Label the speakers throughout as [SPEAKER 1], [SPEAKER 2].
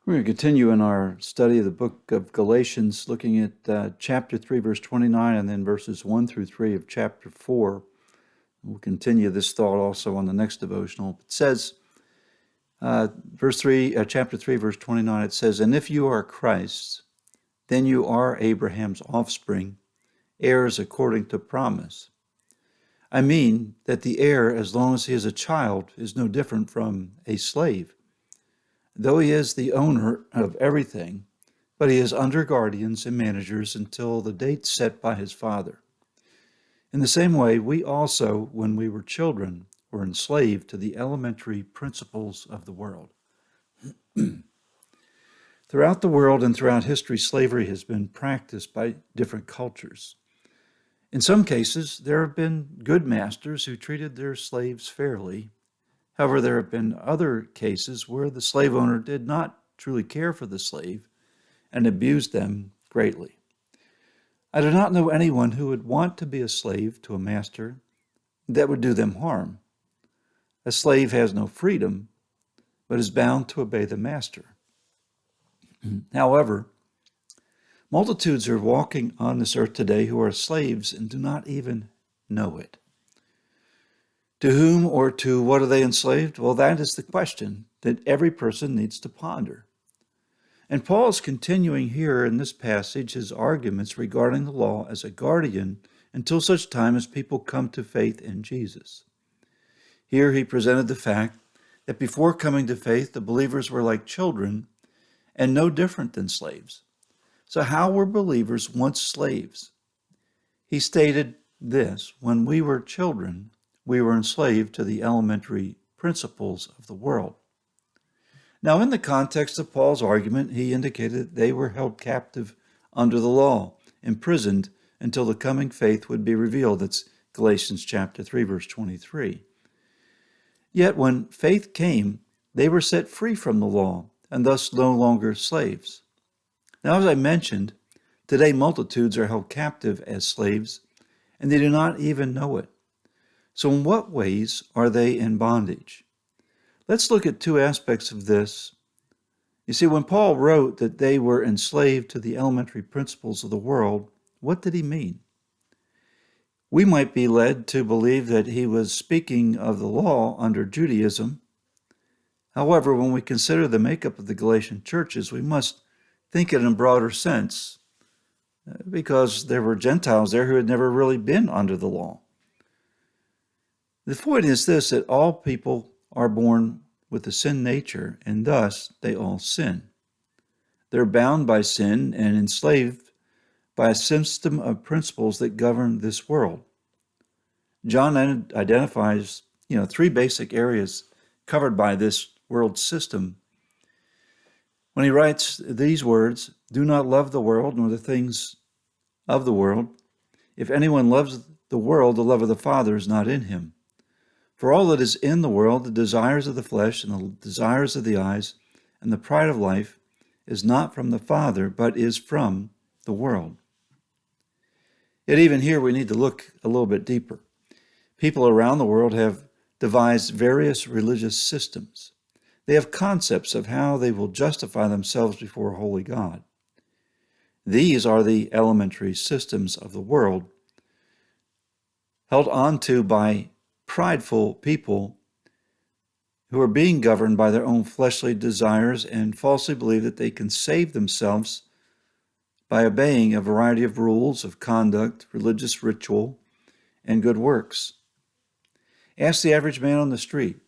[SPEAKER 1] We're going to continue in our study of the book of Galatians, looking at chapter 3, verse 29, and then verses 1 through 3 of chapter 4. We'll continue this thought also on the next devotional. It says, chapter 3, verse 29, it says, "And if you are Christ's, then you are Abraham's offspring, heirs according to promise. I mean that the heir, as long as he is a child, is no different from a slave, though he is the owner of everything, but he is under guardians and managers until the date set by his father. In the same way, we also, when we were children, were enslaved to the elementary principles of the world." Throughout the world and throughout history, slavery has been practiced by different cultures. In some cases, there have been good masters who treated their slaves fairly. However, there have been other cases where the slave owner did not truly care for the slave and abused them greatly. I do not know anyone who would want to be a slave to a master that would do them harm. A slave has no freedom, but is bound to obey the master. However, multitudes are walking on this earth today who are slaves and do not even know it. To whom or to what are they enslaved? Well, that is the question that every person needs to ponder. And Paul is continuing here in this passage his arguments regarding the law as a guardian until such time as people come to faith in Jesus. Here he presented the fact that before coming to faith, the believers were like children and no different than slaves. So how were believers once slaves? He stated this: when we were children, we were enslaved to the elementary principles of the world. Now, in the context of Paul's argument, he indicated that they were held captive under the law, imprisoned until the coming faith would be revealed. That's Galatians chapter 3, verse 23. Yet when faith came, they were set free from the law and thus no longer slaves. Now, as I mentioned, today multitudes are held captive as slaves, and they do not even know it. So in what ways are they in bondage? Let's look at two aspects of this. You see, when Paul wrote that they were enslaved to the elementary principles of the world, what did he mean? We might be led to believe that he was speaking of the law under Judaism. However, when we consider the makeup of the Galatian churches, we must think it in a broader sense, because there were Gentiles there who had never really been under the law. The point is this, that all people are born with a sin nature, and thus they all sin. They're bound by sin and enslaved by a system of principles that govern this world. John identifies, three basic areas covered by this world system when he writes these words: "Do not love the world nor the things of the world. If anyone loves the world, the love of the Father is not in him. For all that is in the world, the desires of the flesh and the desires of the eyes and the pride of life, is not from the Father, but is from the world." Yet even here we need to look a little bit deeper. People around the world have devised various religious systems. They have concepts of how they will justify themselves before a holy God. These are the elementary systems of the world, held onto by prideful people who are being governed by their own fleshly desires and falsely believe that they can save themselves by obeying a variety of rules of conduct, religious ritual, and good works. Ask the average man on the street,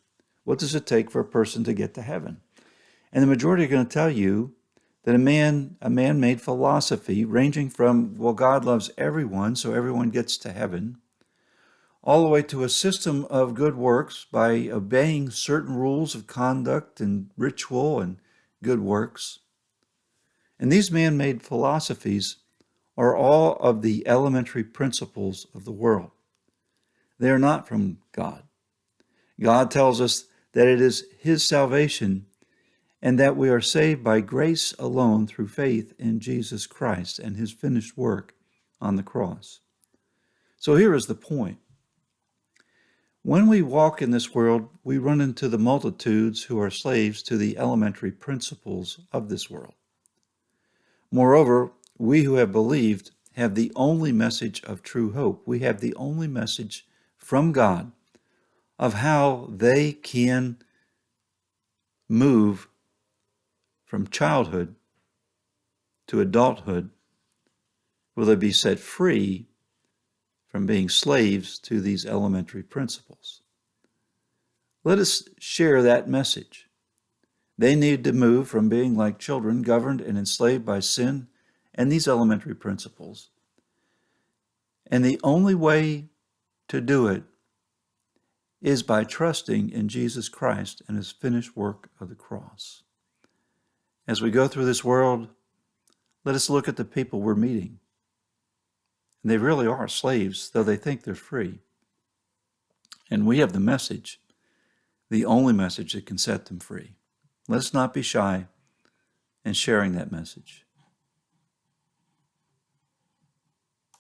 [SPEAKER 1] what does it take for a person to get to heaven? And the majority are going to tell you that a man-made philosophy ranging from, well, God loves everyone, so everyone gets to heaven, all the way to a system of good works by obeying certain rules of conduct and ritual and good works. And these man-made philosophies are all of the elementary principles of the world. They are not from God. God tells us that it is his salvation and that we are saved by grace alone through faith in Jesus Christ and his finished work on the cross. So here is the point. When we walk in this world, we run into the multitudes who are slaves to the elementary principles of this world. Moreover, we who have believed have the only message of true hope. We have the only message from God of how they can move from childhood to adulthood. Will they be set free from being slaves to these elementary principles? Let us share that message. They need to move from being like children, governed and enslaved by sin and these elementary principles. And the only way to do it is by trusting in Jesus Christ and his finished work of the cross. As we go through this world, let us look at the people we're meeting. And they really are slaves, though they think they're free. And we have the message, the only message that can set them free. Let's not be shy in sharing that message.